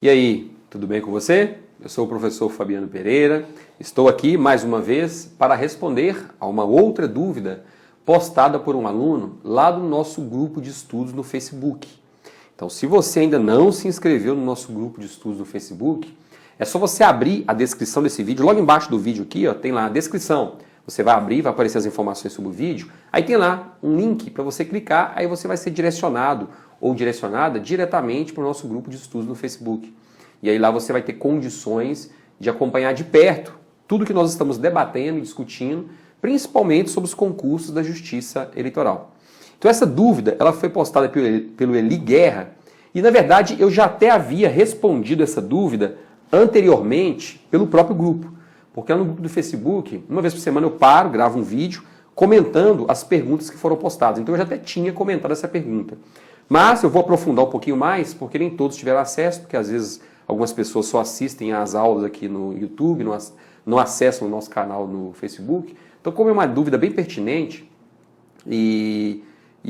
E aí, tudo bem com você? Eu sou o professor Fabiano Pereira, estou aqui mais uma vez para responder a uma outra dúvida postada por um aluno lá do nosso grupo de estudos no Facebook. Então, se você ainda não se inscreveu no nosso grupo de estudos no Facebook, é só você abrir a descrição desse vídeo, logo embaixo do vídeo aqui, ó, tem lá a descrição. Você vai abrir, vai aparecer as informações sobre o vídeo, aí tem lá um link para você clicar, aí você vai ser direcionado ou direcionada diretamente para o nosso grupo de estudos no Facebook. E aí lá você vai ter condições de acompanhar de perto tudo que nós estamos debatendo e discutindo, principalmente sobre os concursos da Justiça Eleitoral. Então essa dúvida, ela foi postada pelo Eli Guerra, e na verdade eu já até havia respondido essa dúvida anteriormente pelo próprio grupo. Porque lá no grupo do Facebook, uma vez por semana eu paro, gravo um vídeo comentando as perguntas que foram postadas. Então eu já até tinha comentado essa pergunta. Mas eu vou aprofundar um pouquinho mais, porque nem todos tiveram acesso, porque às vezes algumas pessoas só assistem às aulas aqui no YouTube, não acessam o nosso canal no Facebook. Então, como é uma dúvida bem pertinente e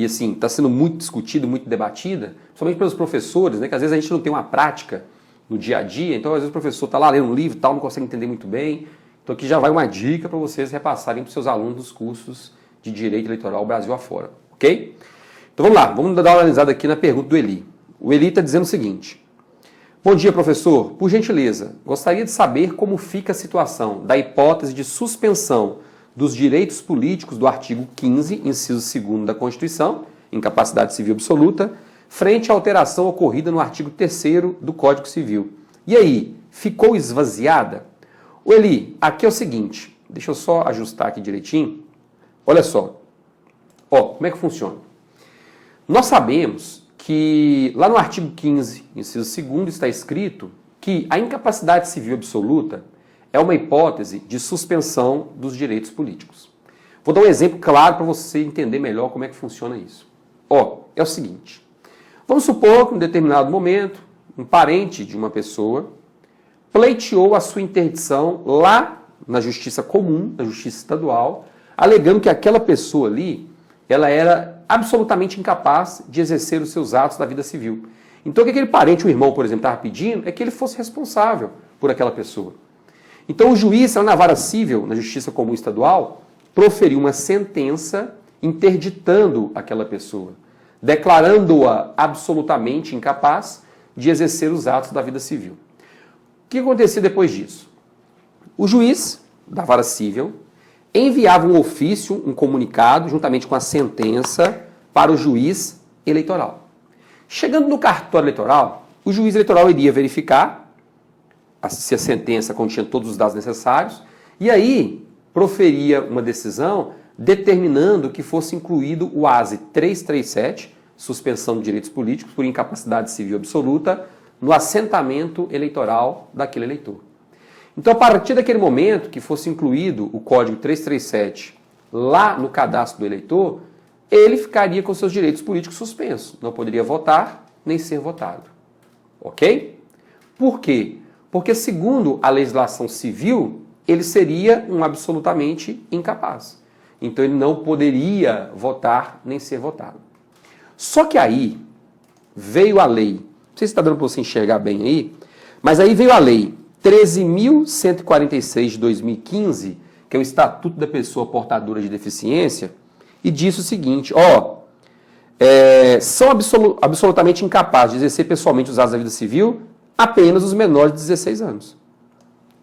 assim, está sendo muito discutida, muito debatida, principalmente pelos professores, né, que às vezes a gente não tem uma prática no dia a dia, então às vezes o professor está lá lendo um livro e tal, não consegue entender muito bem. Então aqui já vai uma dica para vocês repassarem para os seus alunos dos cursos de Direito Eleitoral Brasil afora, ok? Então vamos lá, vamos dar uma analisada aqui na pergunta do Eli. O Eli está dizendo o seguinte: bom dia, professor. Por gentileza, gostaria de saber como fica a situação da hipótese de suspensão dos direitos políticos do artigo 15, inciso 2º da Constituição, incapacidade civil absoluta, frente à alteração ocorrida no artigo 3º do Código Civil. E aí, ficou esvaziada? O Eli, aqui é o seguinte, deixa eu só ajustar aqui direitinho. Olha só, ó, como é que funciona? Nós sabemos que lá no artigo 15, inciso 2º, está escrito que a incapacidade civil absoluta é uma hipótese de suspensão dos direitos políticos. Vou dar um exemplo claro para você entender melhor como é que funciona isso. Ó, é o seguinte. Vamos supor que em um determinado momento, um parente de uma pessoa pleiteou a sua interdição lá na justiça comum, na justiça estadual, alegando que aquela pessoa ali, ela era absolutamente incapaz de exercer os seus atos da vida civil. Então o que aquele parente, o irmão, por exemplo, estava pedindo é que ele fosse responsável por aquela pessoa. Então o juiz, lá na vara civil, na justiça comum estadual, proferiu uma sentença interditando aquela pessoa, declarando-a absolutamente incapaz de exercer os atos da vida civil. O que acontecia depois disso? O juiz da vara civil enviava um ofício, um comunicado, juntamente com a sentença, para o juiz eleitoral. Chegando no cartório eleitoral, o juiz eleitoral iria verificar se a sentença continha todos os dados necessários e aí proferia uma decisão determinando que fosse incluído o ASE 337, suspensão de direitos políticos por incapacidade civil absoluta, no assentamento eleitoral daquele eleitor. Então, a partir daquele momento que fosse incluído o código 337 lá no cadastro do eleitor, ele ficaria com seus direitos políticos suspensos. Não poderia votar nem ser votado. Ok? Por quê? Porque, segundo a legislação civil, ele seria um absolutamente incapaz. Então, ele não poderia votar nem ser votado. Só que aí veio a lei, não sei se está dando para você enxergar bem aí, mas aí veio a lei 13.146 de 2015, que é o Estatuto da Pessoa Portadora de Deficiência, e disse o seguinte, são absolutamente incapazes de exercer pessoalmente os atos da vida civil apenas os menores de 16 anos.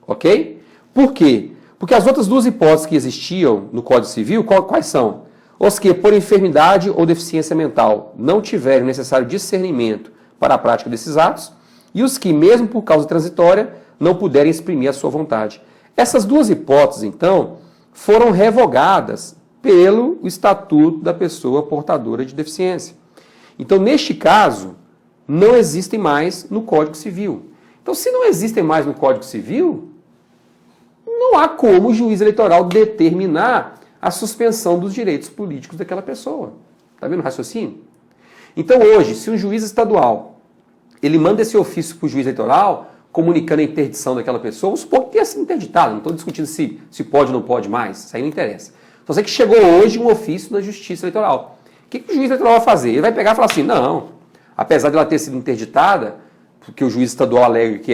Ok? Por quê? Porque as outras duas hipóteses que existiam no Código Civil, quais são? Os que, por enfermidade ou deficiência mental, não tiverem o necessário discernimento para a prática desses atos, e os que, mesmo por causa transitória, não puderem exprimir a sua vontade. Essas duas hipóteses, então, foram revogadas pelo Estatuto da Pessoa Portadora de Deficiência. Então, neste caso, não existem mais no Código Civil. Então, se não existem mais no Código Civil, não há como o juiz eleitoral determinar a suspensão dos direitos políticos daquela pessoa. Está vendo o raciocínio? Então, hoje, se um juiz estadual ele manda esse ofício para o juiz eleitoral, comunicando a interdição daquela pessoa, vamos supor que tenha sido interditado, não estou discutindo se pode ou não pode mais, isso aí não interessa. Então, sei que chegou hoje um ofício na Justiça Eleitoral. O que o juiz eleitoral vai fazer? Ele vai pegar e falar assim, não, apesar de ela ter sido interditada, porque o juiz estadual alega que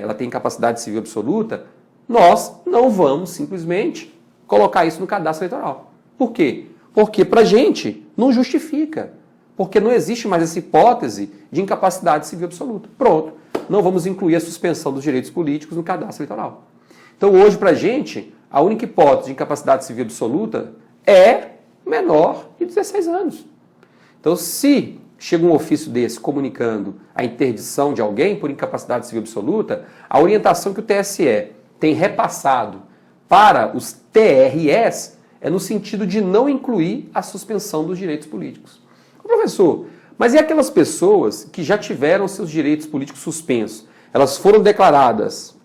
ela tem incapacidade civil absoluta, nós não vamos simplesmente colocar isso no cadastro eleitoral. Por quê? Porque para a gente não justifica. Porque não existe mais essa hipótese de incapacidade civil absoluta. Pronto. Não vamos incluir a suspensão dos direitos políticos no cadastro eleitoral. Então hoje para a gente, a única hipótese de incapacidade civil absoluta é menor de 16 anos. Então se chega um ofício desse comunicando a interdição de alguém por incapacidade civil absoluta, a orientação que o TSE tem repassado para os TREs é no sentido de não incluir a suspensão dos direitos políticos. Professor, mas e aquelas pessoas que já tiveram seus direitos políticos suspensos? Elas foram declaradas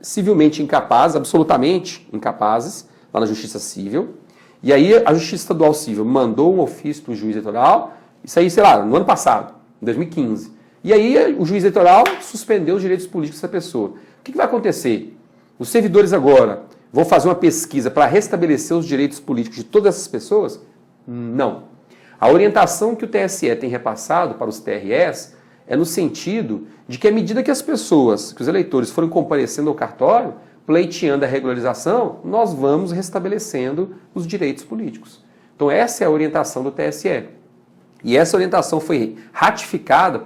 civilmente incapazes, absolutamente incapazes, lá na Justiça Civil, e aí a Justiça Estadual Civil mandou um ofício para o juiz eleitoral, isso aí, sei lá, no ano passado, em 2015. E aí o juiz eleitoral suspendeu os direitos políticos dessa pessoa. O que vai acontecer? Os servidores agora vão fazer uma pesquisa para restabelecer os direitos políticos de todas essas pessoas? Não. A orientação que o TSE tem repassado para os TREs é no sentido de que à medida que as pessoas, que os eleitores forem comparecendo ao cartório, pleiteando a regularização, nós vamos restabelecendo os direitos políticos. Então essa é a orientação do TSE. E essa orientação foi ratificada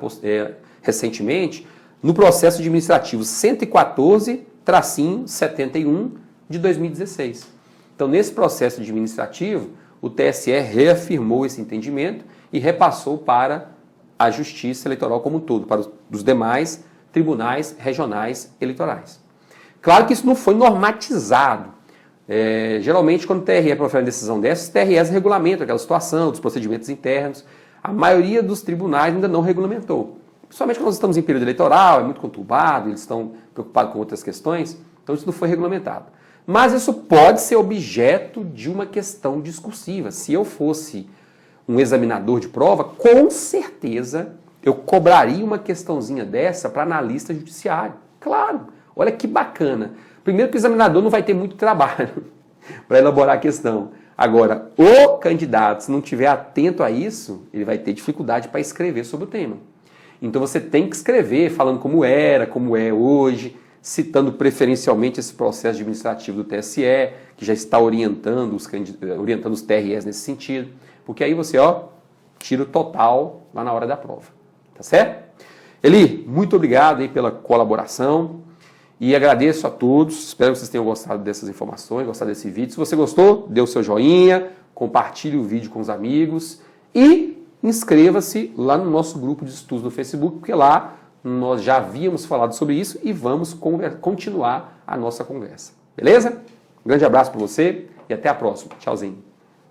recentemente no processo administrativo 114-71 de 2016. Então, nesse processo administrativo, o TSE reafirmou esse entendimento e repassou para a Justiça Eleitoral como um todo, para os demais tribunais regionais eleitorais. Claro que isso não foi normatizado. Geralmente, quando o TRE profere uma decisão dessa, os TREs regulamentam aquela situação, dos procedimentos internos. A maioria dos tribunais ainda não regulamentou. Principalmente quando nós estamos em período eleitoral, é muito conturbado, eles estão preocupados com outras questões, então isso não foi regulamentado. Mas isso pode ser objeto de uma questão discursiva. Se eu fosse um examinador de prova, com certeza eu cobraria uma questãozinha dessa para analista judiciário. Claro, olha que bacana. Primeiro que o examinador não vai ter muito trabalho para elaborar a questão. Agora, o candidato, se não estiver atento a isso, ele vai ter dificuldade para escrever sobre o tema. Então você tem que escrever falando como era, como é hoje, citando preferencialmente esse processo administrativo do TSE, que já está orientando os TREs nesse sentido, porque aí você tira o total lá na hora da prova. Tá certo? Eli, muito obrigado aí pela colaboração. E agradeço a todos, espero que vocês tenham gostado dessas informações, gostado desse vídeo. Se você gostou, dê o seu joinha, compartilhe o vídeo com os amigos e inscreva-se lá no nosso grupo de estudos no Facebook, porque lá nós já havíamos falado sobre isso e vamos continuar a nossa conversa. Beleza? Um grande abraço para você e até a próxima. Tchauzinho.